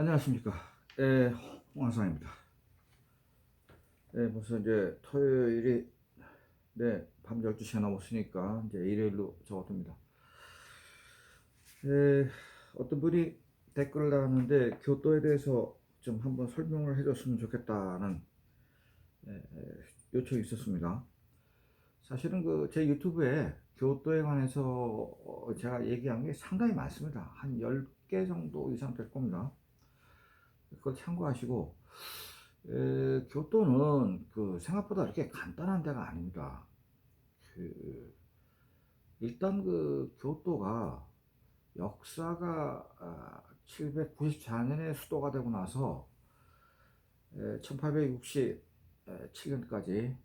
안녕하십니까. 홍한상입니다. 벌써 이제 토요일이 밤 12시가 넘었으니까 이제 일요일로 접어듭니다. 어떤 분이 댓글을 달았는데 교토에 대해서 좀 한번 설명을 해줬으면 좋겠다는 요청이 있었습니다. 사실은 제 유튜브에 교토에 관해서 제가 얘기한 게 상당히 많습니다. 한 10개 정도 이상 될 겁니다. 그걸 참고하시고, 교토는 생각보다 이렇게 간단한 데가 아닙니다. 일단 교토가 역사가 794년에 수도가 되고 나서 1867년까지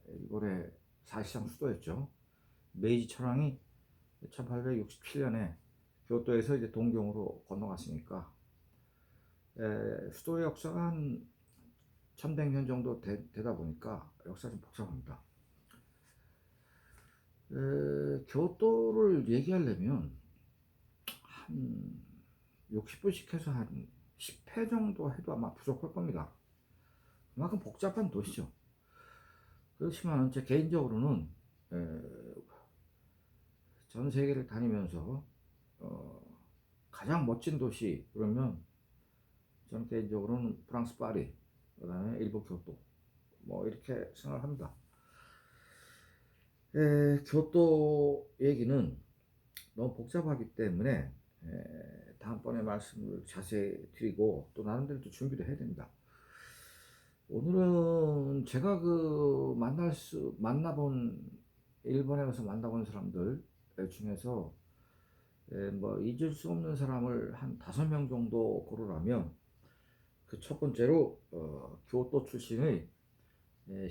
일본의 사실상 수도였죠. 메이지 천황이 1867년에 교토에서 이제 동경으로 건너갔으니까 수도의 역사가 한 1100년 정도 되다 보니까 역사가 좀 복잡합니다. 교토를 얘기하려면 한 60분씩 해서 한 10회 정도 해도 아마 부족할 겁니다. 그만큼 복잡한 도시죠. 그렇지만 제 개인적으로는 전 세계를 다니면서 가장 멋진 도시 그러면 저는 개인적으로는 프랑스 파리, 그 다음에 일본 교토 뭐 이렇게 생각합니다. 교토 얘기는 너무 복잡하기 때문에 다음번에 말씀을 자세히 드리고 또 나름대로 또 준비를 해야 됩니다. 오늘은 제가 만나본 일본에 가서 만나본 사람들 중에서 뭐 잊을 수 없는 사람을 한 5명 정도 고르라면 그 첫 번째로 교토 출신의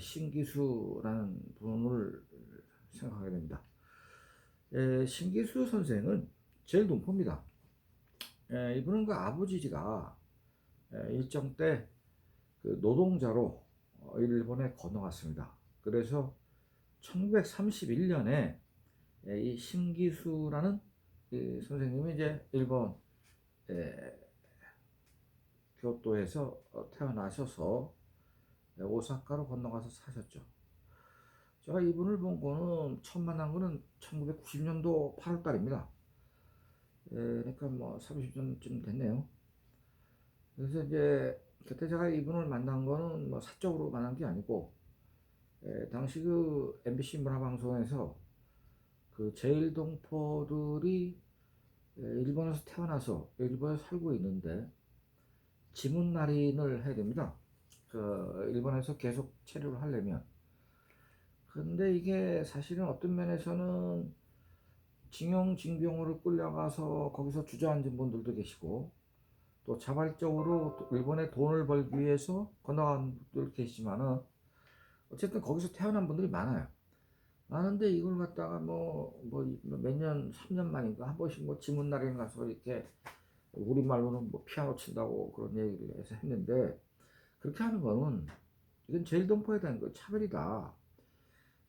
신기수라는 분을 생각하게 됩니다. 신기수 선생은 제일 동포입니다. 이분은 아버지가 일정 때 노동자로 일본에 건너갔습니다. 그래서 1931년에 이 신기수라는 이 선생님이 이제 일본 교토에서 태어나셔서 오사카로 건너가서 사셨죠. 제가 이분을 본 거는 처음 만난 거는 1990년도 8월 달입니다. 그러니까 뭐 30년쯤 됐네요. 그래서 이제 그때 제가 이분을 만난 거는 뭐 사적으로 만난 게 아니고 당시 MBC 문화방송에서 제일동포들이 일본에서 태어나서 일본에 살고 있는데 지문날인을 해야 됩니다. 일본에서 계속 체류를 하려면. 근데 이게 사실은 어떤 면에서는 징용징병으로 끌려가서 거기서 주저앉은 분들도 계시고 또 자발적으로 일본에 돈을 벌기 위해서 건너간 분들 계시지만은 어쨌든 거기서 태어난 분들이 많아요. 많은데 이걸 갖다가 몇 년, 3년 만인가 한 번씩 지문날인 가서 이렇게 우리말로는 피아노 친다고 그런 얘기를 해서 했는데 그렇게 하는 거는 이건 제일동포에 대한 차별이다.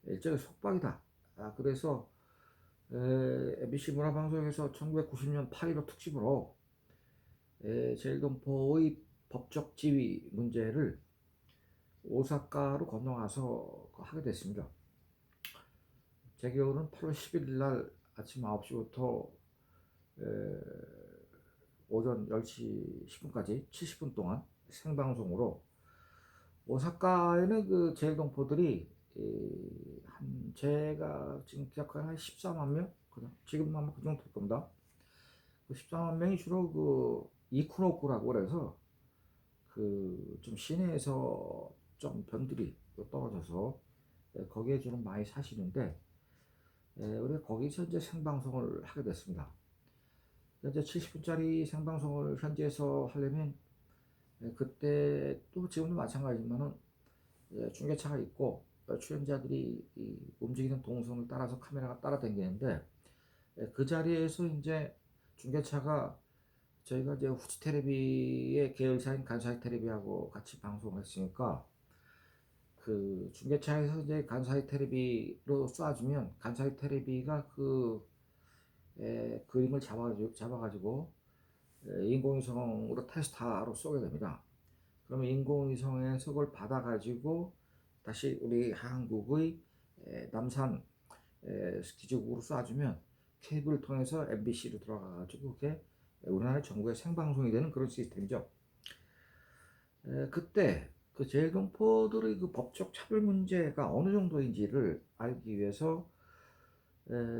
일종의 속박이다. 그래서 MBC 문화방송에서 1990년 8.15 특집으로 제일동포의 법적 지위 문제를 오사카로 건너가서 하게 됐습니다. 제 기억으로는 8월 11일 날 아침 9시부터 오전 10시 10분까지 70분 동안 생방송으로 오사카에는 제일동포들이 제가 지금 기억하는 한 14만 명? 지금 아마 그 정도 될 겁니다. 14만 명이 주로 이쿠노쿠라고 그래서 좀 시내에서 좀 변들이 떨어져서 거기에 주로 많이 사시는데 우리가 거기서 이제 생방송을 하게 됐습니다. 이제 70분짜리 생방송을 현지에서 하려면 그때 또 지금도 마찬가지지만은 중계차가 있고 출연자들이 움직이는 동선을 따라서 카메라가 따라다니는데 그 자리에서 이제 중계차가 저희가 이제 후지 테레비의 계열사인 간사이 테레비하고 같이 방송을 했으니까 중계차에서 이제 간사이 테레비로 쏴주면 간사이 테레비가 그림을 잡아가지고 인공위성으로 테스타로 쏘게 됩니다. 그러면 인공위성에서 그걸 받아가지고 다시 우리 한국의 남산 기지국으로 쏴주면 케이블을 통해서 MBC로 들어가가지고 그게 우리나라 전국에 생방송이 되는 그런 시스템이죠. 그때 그 제일동포들의 그 법적 차별 문제가 어느 정도인지를 알기 위해서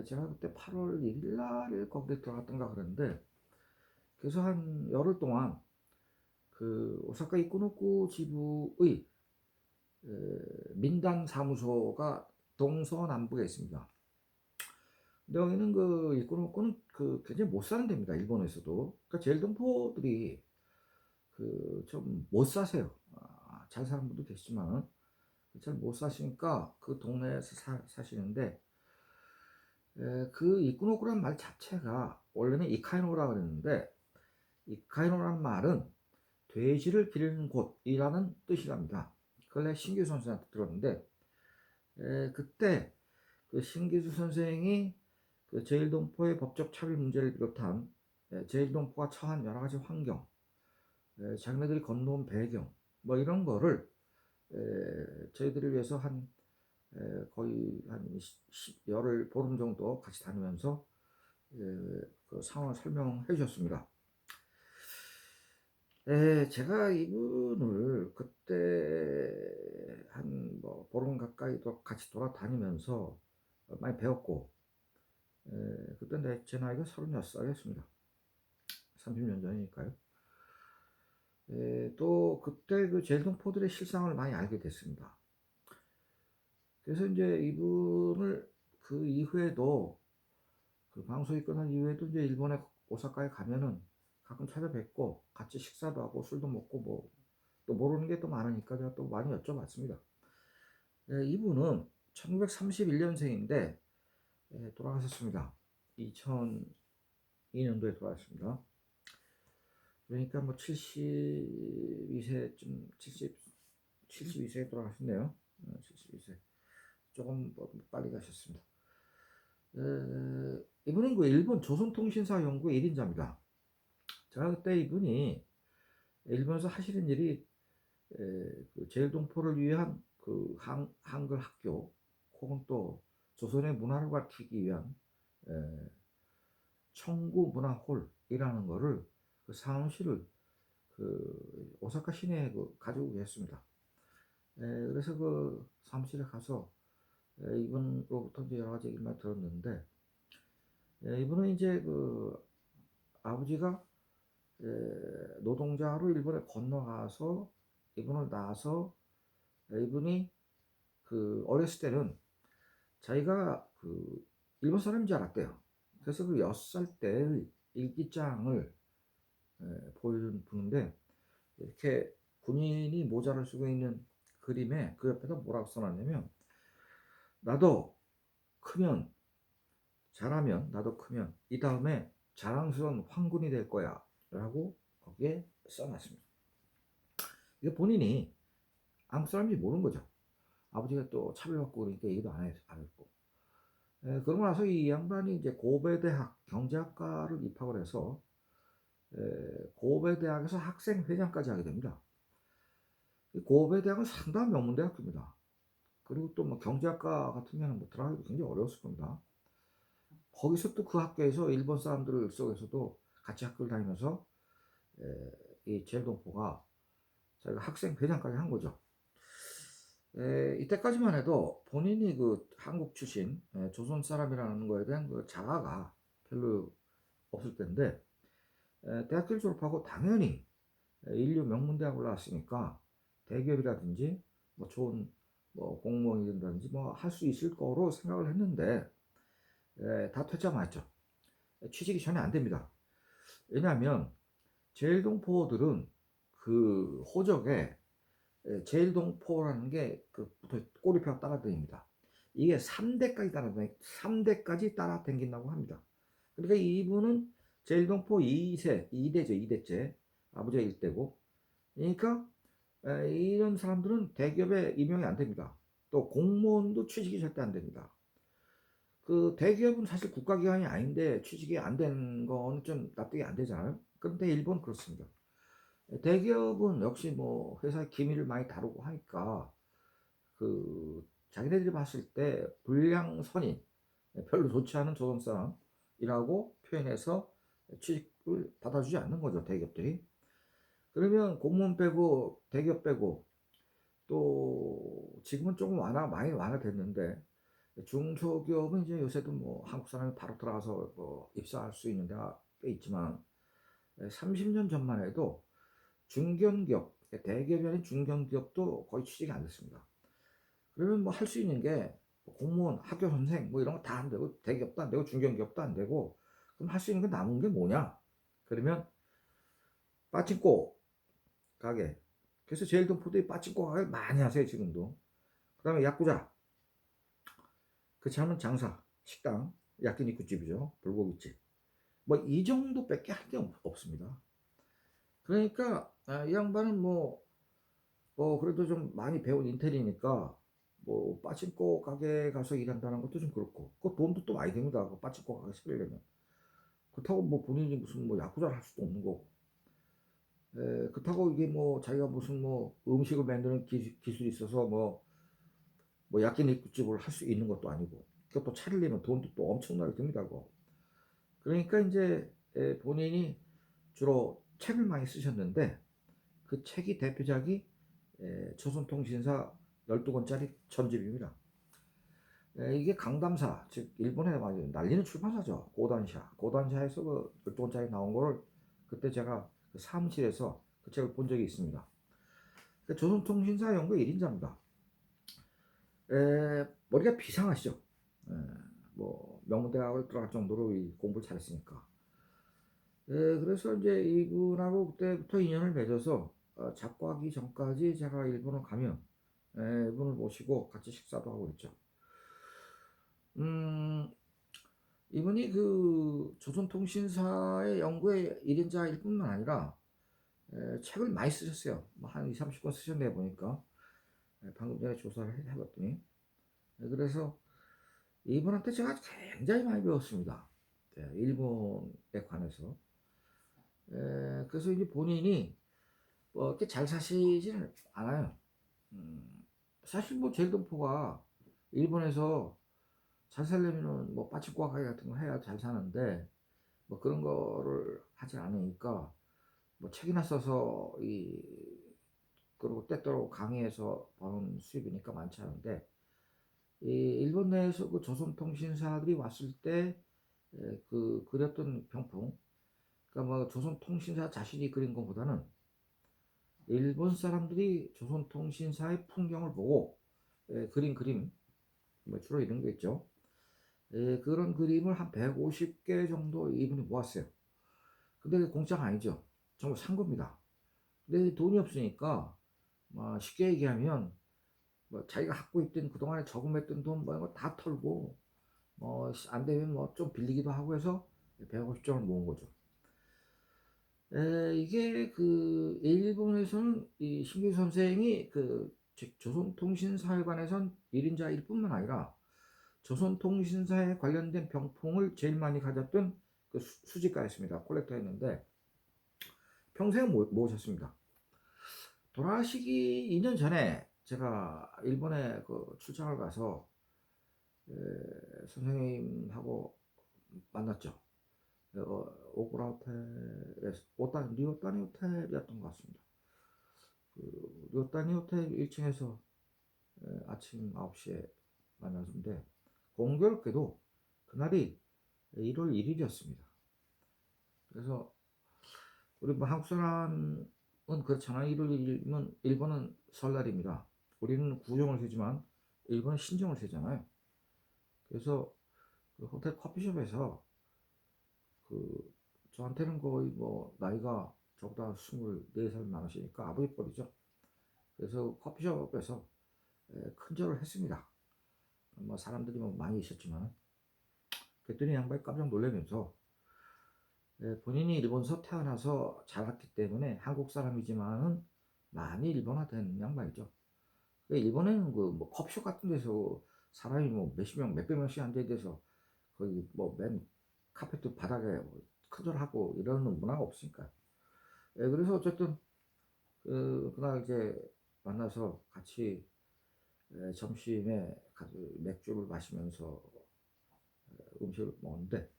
제가 그때 8월 1일 날 거기에 들어갔던가 그랬는데, 그래서 한 열흘 동안 그 오사카 이쿠노쿠 지부의 민단 사무소가 동서남북에 있습니다. 근데 여기는 그 이쿠노쿠는 그 굉장히 못 사는 데입니다. 일본에서도. 그러니까 제일동포들이 그 좀 못 사세요. 잘 사는 분도 계시지만 잘 못 사시니까 그 동네에서 사시는데, 그 이쿠노쿠란 말 자체가 원래는 이카이노라 그랬는데, 이카이노란 말은 돼지를 기르는 곳이라는 뜻이랍니다. 그걸 내가 신규 선생한테 들었는데, 그때 그 신기수 선생이 그 제일동포의 법적 차별 문제를 비롯한 제일동포가 처한 여러 가지 환경, 자기네들이 건너온 배경, 뭐 이런 거를 저희들을 위해서 한 거의 한 열흘 보름 정도 같이 다니면서 그 상황을 설명해 주셨습니다. 제가 이분을 그때 한 뭐 보름 가까이 같이 돌아다니면서 많이 배웠고, 그때 제 나이가 36살이었습니다. 30년 전이니까요. 또 그때 그 제일동포들의 실상을 많이 알게 됐습니다. 그래서 이제 이분을 그 이후에도 그 방송이 끝난 이후에도 이제 일본에 오사카에 가면은 가끔 찾아뵙고 같이 식사도 하고 술도 먹고 뭐 또 모르는 게 또 많으니까 제가 또 많이 여쭤봤습니다. 이분은 1931년생인데 돌아가셨습니다. 2002년도에 돌아가셨습니다. 그러니까 뭐 72세쯤 72세에 돌아가셨네요. 72세. 조금 뭐 빨리 가셨습니다. 이분은 그 일본 조선통신사 연구 1인자입니다. 제가 그때 이분이 일본에서 하시는 일이 그 제일동포를 위한 그 한글 학교 혹은 또 조선의 문화를 가르치기 위한 청구문화홀이라는 거를 그 사무실을 그 오사카 시내에 가지고 계셨습니다. 그래서 그 사무실에 가서 이분으로부터 이제 여러 가지 얘기를 들었는데, 이분은 이제 그 아버지가 노동자로 일본에 건너가서 이분을 낳아서 이분이 그 어렸을 때는 자기가 그 일본 사람인 줄 알았대요. 그래서 그 6살 때의 일기장을 보여준 분인데, 이렇게 군인이 모자를 쓰고 있는 그림에 그 옆에다 뭐라고 써놨냐면, 나도 크면 잘하면 나도 크면 이 다음에 자랑스러운 황군이 될 거야 라고 거기에 써놨습니다. 이거 본인이 한국 사람인지 모르는 거죠. 아버지가 또 차별받고 그러니까 얘기도 안 했고. 그러고 나서 이 양반이 이제 고베대학 경제학과를 입학을 해서 고베대학에서 학생회장까지 하게 됩니다. 고베대학은 상당한 명문대학교입니다. 그리고 또 뭐 경제학과 같으면 뭐 들어가기도 굉장히 어려웠을 겁니다. 거기서 또 그 학교에서 일본 사람들 속에서도 같이 학교를 다니면서 이 제일동포가 자기가 학생회장까지 한 거죠. 이때까지만 해도 본인이 그 한국 출신 조선 사람이라는 거에 대한 그 자아가 별로 없을 텐데, 대학교를 졸업하고 당연히 인류 명문대학을 나왔으니까 대기업이라든지 뭐 좋은 뭐 공무원이 된다든지 뭐 할 수 있을 거로 생각을 했는데, 다 퇴짜 맞죠. 취직이 전혀 안 됩니다. 왜냐하면 제일동포들은 그 호적에 제일동포라는 게 그 꼬리표가 따라다닙니다. 이게 3대까지 따라다닌다고 합니다. 그러니까 이분은 제일동포 2대죠. 2대째. 아버지가 1대고. 그러니까 이런 사람들은 대기업에 임용이 안 됩니다. 또 공무원도 취직이 절대 안 됩니다. 그 대기업은 사실 국가기관이 아닌데 취직이 안 되는 거는 좀 납득이 안 되잖아요. 그런데 일본 그렇습니다. 대기업은 역시 뭐 회사의 기밀을 많이 다루고 하니까 그 자기네들이 봤을 때 불량선인, 별로 좋지 않은 조선 사람이라고 표현해서 취직을 받아주지 않는 거죠, 대기업들이. 그러면 공무원 빼고 대기업 빼고 또 지금은 조금 많이 완화됐는데 중소기업은 이제 요새도 뭐 한국 사람이 바로 들어가서 뭐 입사할 수 있는 데가 꽤 있지만 30년 전만 해도 중견기업, 대기업이 아닌 중견기업도 거의 취직이 안 됐습니다. 그러면 뭐 할 수 있는 게 공무원, 학교 선생 뭐 이런 거 다 안 되고 대기업도 안 되고 중견기업도 안 되고 그럼 할 수 있는 게 남은 게 뭐냐? 그러면 빠찡코 가게. 그래서 제일동포들이 빠찡코 가게 많이 하세요 지금도. 그다음에 야구자, 그렇지 않으면 장사, 식당, 야끼니쿠집이죠, 불고기집. 뭐 이 정도밖에 할 게 없습니다. 그러니까 이 양반은 뭐 그래도 좀 많이 배운 인텔이니까 뭐 빠찡코 가게 가서 일한다는 것도 좀 그렇고 그 돈도 또 많이 됩니다. 그 빠찡코 가게 차리려면. 그렇다고 뭐 본인이 무슨 뭐 야구자를 할 수도 없는 거고. 그렇다고 이게 뭐 자기가 무슨 뭐 음식을 만드는 기술이 있어서 뭐 야끼니쿠집을 할 수 있는 것도 아니고 그것도 차리려면 돈도 또 엄청나게 듭니다. 그거. 그러니까 이제 본인이 주로 책을 많이 쓰셨는데 그 책이 대표작이 조선통신사 12권짜리 전집입니다. 이게 강담사, 즉 일본에 많이 날리는 출판사죠. 고단샤에서 그 12권짜리 나온 거를 그때 제가 그 사무실에서 그 책을 본 적이 있습니다. 조선통신사 연구 1인자입니다. 머리가 비상하시죠. 뭐 명문대학을 들어갈 정도로 공부를 잘했으니까. 그래서 이제 이분하고 그때부터 인연을 맺어서 작고하기 전까지 제가 일본을 가면 이분을 모시고 같이 식사도 하고 있죠. 이분이 그 조선통신사의 연구의 1인자일 뿐만 아니라 책을 많이 쓰셨어요. 뭐한 2, 30권 쓰셨네 보니까. 방금 전에 조사를 해봤더니. 그래서 이분한테 제가 굉장히 많이 배웠습니다. 일본에 관해서. 그래서 이제 본인이 뭐 이렇게 잘 사시지는 않아요. 사실 뭐 제일동포가 일본에서 잘 살려면은 뭐 빠치과 가게 같은 거 해야 잘 사는데 뭐 그런 거를 하지 않으니까 뭐 책이나 써서 그리고 때때로 강의해서 버는 수입이니까 많지 않은데 이 일본 내에서 그 조선통신사들이 왔을 때 그 그렸던 병풍, 그러니까 뭐 조선통신사 자신이 그린 것보다는 일본 사람들이 조선통신사의 풍경을 보고 그린 그림, 뭐 주로 이런 거 있죠. 그런 그림을 한 150개 정도 이분이 모았어요. 근데 공짜가 아니죠. 정말 산 겁니다. 근데 돈이 없으니까 쉽게 얘기하면 뭐 자기가 갖고 있던 그동안에 저금했던 돈 뭐 이런 거 다 털고 뭐 안 되면 뭐 좀 빌리기도 하고 해서 150점을 모은 거죠. 이게 그 일본에서는 이 신규 선생이 그 조선통신사회관에선 1인자일 뿐만 아니라 조선통신사에 관련된 병풍을 제일 많이 가졌던 그 수집가였습니다. 콜렉터였는데 평생 모으셨습니다. 돌아가시기 2년 전에 제가 일본에 그 출장을 가서 선생님하고 만났죠. 오쿠라 호텔에서 리오타니 호텔이었던 것 같습니다. 그 리오타니 호텔 1층에서 아침 9시에 만났는데 공교롭게도 그날이 1월 1일이었습니다. 그래서 우리 뭐 한국 사람은 그렇잖아요. 1월 1일이면 일본은 설날입니다. 우리는 구정을 세지만 일본은 신정을 세잖아요. 그래서 그 호텔 커피숍에서 그 저한테는 거의 뭐 나이가 저보다 24살 많으시니까 아버지 뻘이죠. 그래서 커피숍에서 큰절을 했습니다. 뭐 사람들이 뭐 많이 있었지만 그랬더니 양반이 깜짝 놀라면서 본인이 일본에서 태어나서 자랐기 때문에 한국 사람이지만은 많이 일본화된 양반이죠. 일본에는 그 뭐 커피숍 같은 데서 사람이 뭐 몇십 명, 몇백 명씩 앉아 있어서 거기 뭐 맨 카페트 바닥에 큰절하고 이러는 문화가 없으니까. 그래서 어쨌든 그날 이제 만나서 같이 점심에 맥주를 마시면서 음식을 먹는데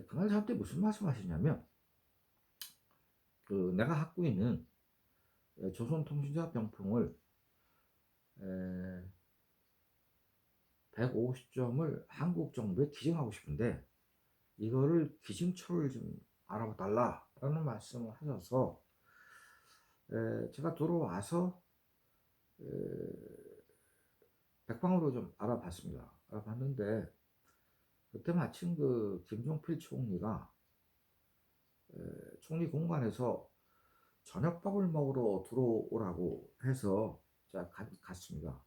그날 저한테 무슨 말씀하시냐면 내가 갖고 있는 조선통신사 병풍을 150점을 한국 정부에 기증하고 싶은데 이거를 기증처를 좀 알아봐 달라라는 말씀을 하셔서 제가 들어와서 백방으로 좀 알아봤습니다. 알아봤는데 그때 마침 그 김종필 총리가 총리 공관에서 저녁밥을 먹으러 들어오라고 해서 제가 갔습니다.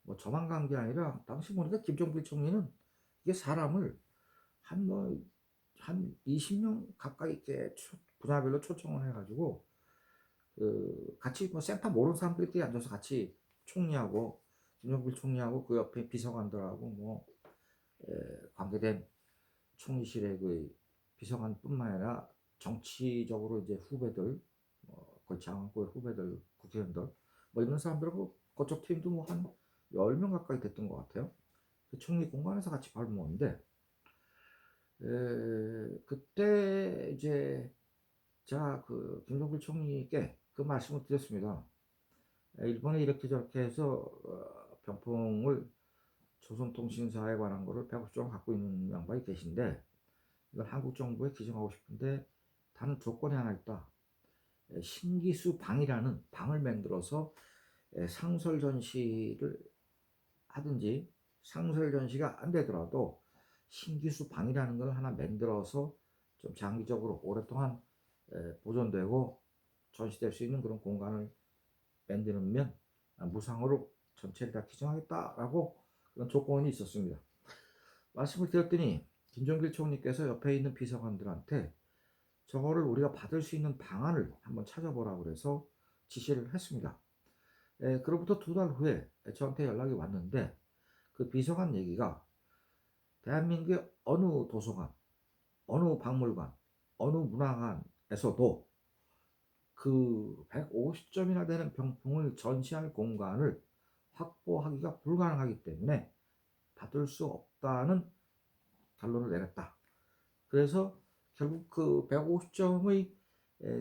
뭐 저만 간 게 아니라 당시 보니까 김종필 총리는 이게 사람을 한 20명 가까이 이렇게 분야별로 초청을 해가지고 같이 뭐 센터 모르는 사람들끼리 앉아서 같이 총리하고 김종필 총리하고 그 옆에 비서관들하고 뭐 관계된 총리실의 그 비서관뿐만 아니라 정치적으로 이제 후배들, 그 장관급 후배들, 국회의원들 뭐 이런 사람들하고 그쪽 팀도 뭐 한 10명 가까이 됐던 것 같아요. 그 총리 공간에서 같이 밥을 먹었는데 그때 이제 제가 그 김종필 총리께 그 말씀을 드렸습니다. 일본에 이렇게 저렇게 해서 병풍을 조선통신사에 관한 거를 150점 갖고 있는 양반이 계신데 이걸 한국 정부에 기증하고 싶은데 단 조건이 하나 있다. 신기수 방이라는 방을 만들어서 상설 전시를 하든지 상설 전시가 안 되더라도 신기수 방이라는 걸 하나 만들어서 좀 장기적으로 오랫동안 보존되고 전시될 수 있는 그런 공간을 만들면 무상으로 전체를 다 기증하겠다라고 그런 조건이 있었습니다. 말씀을 드렸더니 김종필 총리께서 옆에 있는 비서관들한테 저거를 우리가 받을 수 있는 방안을 한번 찾아보라고 그래서 지시를 했습니다. 그로부터 2달 후에 저한테 연락이 왔는데 그 비서관 얘기가 대한민국의 어느 도서관, 어느 박물관, 어느 문화관에서도 그 150점이나 되는 병풍을 전시할 공간을 확보하기가 불가능하기 때문에 받을 수 없다는 결론을 내렸다. 그래서 결국 그 150점의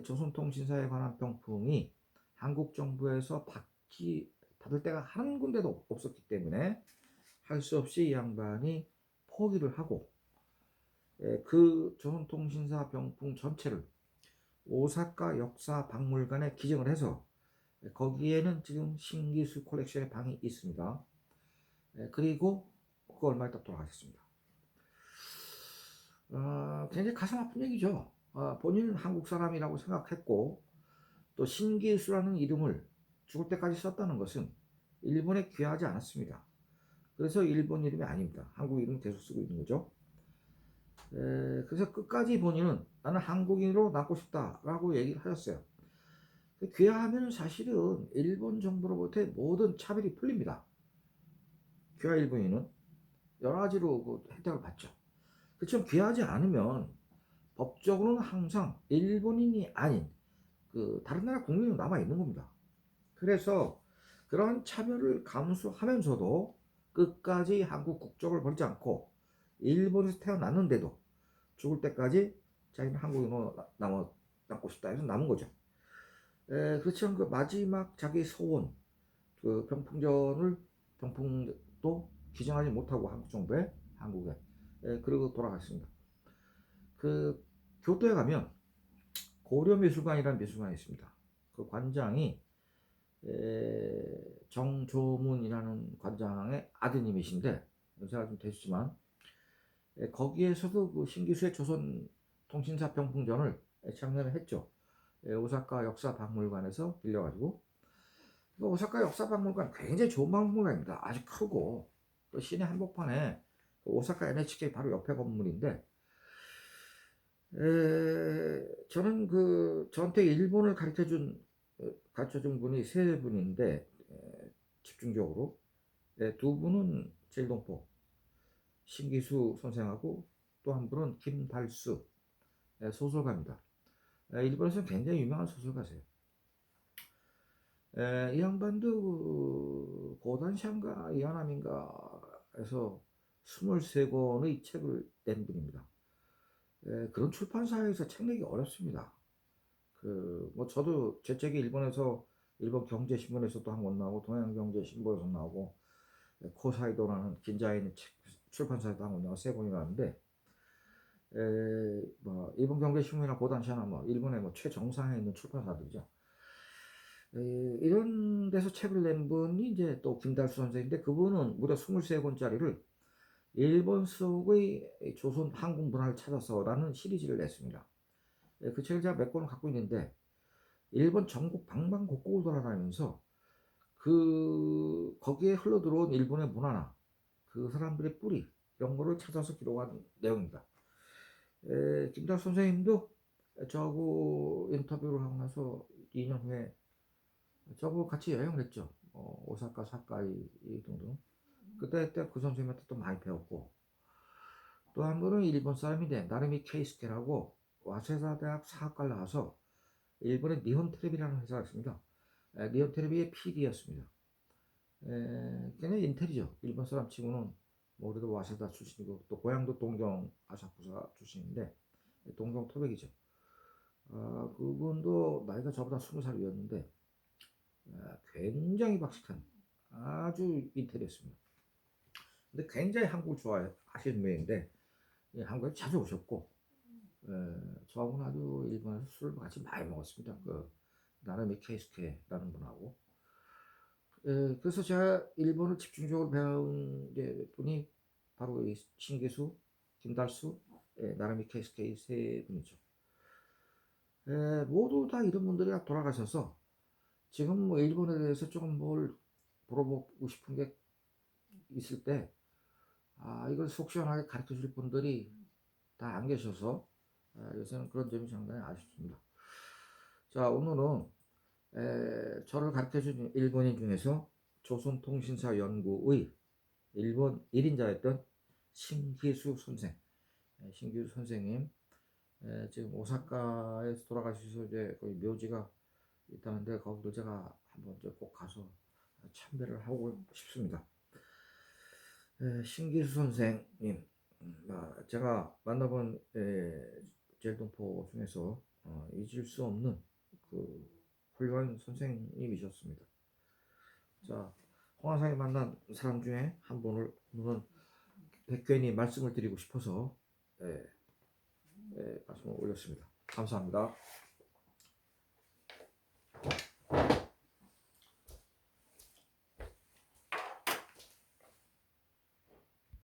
조선통신사에 관한 병풍이 한국 정부에서 받을 데가 한 군데도 없었기 때문에 할 수 없이 이 양반이 포기를 하고 그 조선통신사 병풍 전체를 오사카 역사박물관에 기증을 해서 거기에는 지금 신기수 컬렉션의 방이 있습니다. 그리고 그 얼마 있다 돌아가셨습니다. 굉장히 가슴 아픈 얘기죠. 본인은 한국 사람이라고 생각했고 또 신기수라는 이름을 죽을 때까지 썼다는 것은 일본에 귀하지 않았습니다. 그래서 일본 이름이 아닙니다. 한국 이름 계속 쓰고 있는 거죠. 그래서 끝까지 본인은 나는 한국인으로 남고 싶다라고 얘기를 하셨어요. 귀화하면 사실은 일본 정부로부터의 모든 차별이 풀립니다. 귀화 일본인은 여러 가지로 그 혜택을 받죠. 그렇지만 귀화하지 않으면 법적으로는 항상 일본인이 아닌 그 다른 나라 국민으로 남아 있는 겁니다. 그래서 그런 차별을 감수하면서도 끝까지 한국 국적을 버리지 않고 일본에서 태어났는데도 죽을 때까지 자기는 한국인으로 남고 싶다 해서 남은 거죠. 그렇지만 그 마지막 자기 소원, 그 병풍도 기증하지 못하고 한국 정부에, 한국에, 그리고 돌아갔습니다. 그 교토에 가면 고려미술관이라는 미술관이 있습니다. 그 관장이 정조문이라는 관장의 아드님이신데 연세가 좀 되시지만 거기에서도 그 신기수의 조선통신사 병풍전을 작년에 했죠. 오사카 역사박물관에서 빌려가지고 오사카 역사박물관 굉장히 좋은 박물관입니다. 아주 크고 또 시내 한복판에 오사카 NHK 바로 옆에 건물인데 저는 저한테 일본을 가르쳐준 분이 3분인데 집중적으로 2분은 제일동포 신기수 선생하고 또 한 분은 김달수 소설가입니다. 일본에서 굉장히 유명한 소설가세요. 이 양반도 그 고단샤인가 이하남인가에서 23권의 책을 낸 분입니다. 그런 출판사에서 책 내기 어렵습니다. 뭐 저도 제 책이 일본에서 일본 경제신문에서도 한 권 나오고 동양경제신문에서 나오고 코사이도라는 긴자에 있는 책 출판사에도 한 권 나오고 3권이 나왔는데 뭐 일본 경제신문이나 고단샤나 뭐 일본의 뭐 최정상에 있는 출판사들이죠. 이런 데서 책을 낸 분이 이제 또 김달수 선생인데 그분은 무려 23권짜리를 일본 속의 조선 한국 문화를 찾아서라는 시리즈를 냈습니다. 그 책을 제가 몇 권을 갖고 있는데 일본 전국 방방곡곡을 돌아다니면서 거기에 흘러들어온 일본의 문화나 그 사람들의 뿌리 이런 거를 찾아서 기록한 내용입니다. 김달수 선생님도 저하고 인터뷰를 하고 나서 2년 후에 저하고 같이 여행을 했죠. 오사카, 사카이 등등. 그때 그 선생님한테 또 많이 배웠고 또 한 분은 일본 사람인데 나르미 케이스케라고 와세다 대학 사학과를 나와서 일본의 니혼 텔레비라는 회사가 있습니다. 니혼 텔레비의 PD였습니다. 그냥 인텔이죠. 일본 사람 치고는 뭐 그래도 와세다 출신이고 또 고향도 동경 아사쿠사 출신인데 동경 토백이죠. 그분도 나이가 저보다 20살 위였는데 굉장히 박식한 아주 인텔이었습니다. 근데 굉장히 한국을 좋아하시는 분인데 한국에 자주 오셨고 저하고는 아주 일본에서 술을 같이 많이 먹었습니다. 나름의 케이스케라는 분하고 그래서 제가 일본을 집중적으로 배운 분이 바로 이 신기수, 김달수, 나름의 케이스케 세 분이죠. 모두 다 이런 분들이 돌아가셔서 지금 뭐 일본에 대해서 조금 뭘 물어보고 싶은 게 있을 때 이걸 속 시원하게 가르쳐 줄 분들이 다 안 계셔서 요새는 그런 점이 상당히 아쉽습니다. 자, 오늘은 저를 가르쳐 준 일본인 중에서 조선통신사 연구의 일본 1인자였던 신기수 선생, 신기수 선생님 지금 오사카에서 돌아가셔서 이제 거기 묘지가 있다는데 거기도 제가 한번 이제 꼭 가서 참배를 하고 싶습니다. 신기수 선생님, 제가 만나본 제일동포 중에서 잊을 수 없는 그 훌륭한 선생님이셨습니다. 자, 홍화상에 만난 사람 중에 한 분을 오늘은 백견이 말씀을 드리고 싶어서 말씀을 올렸습니다. 감사합니다.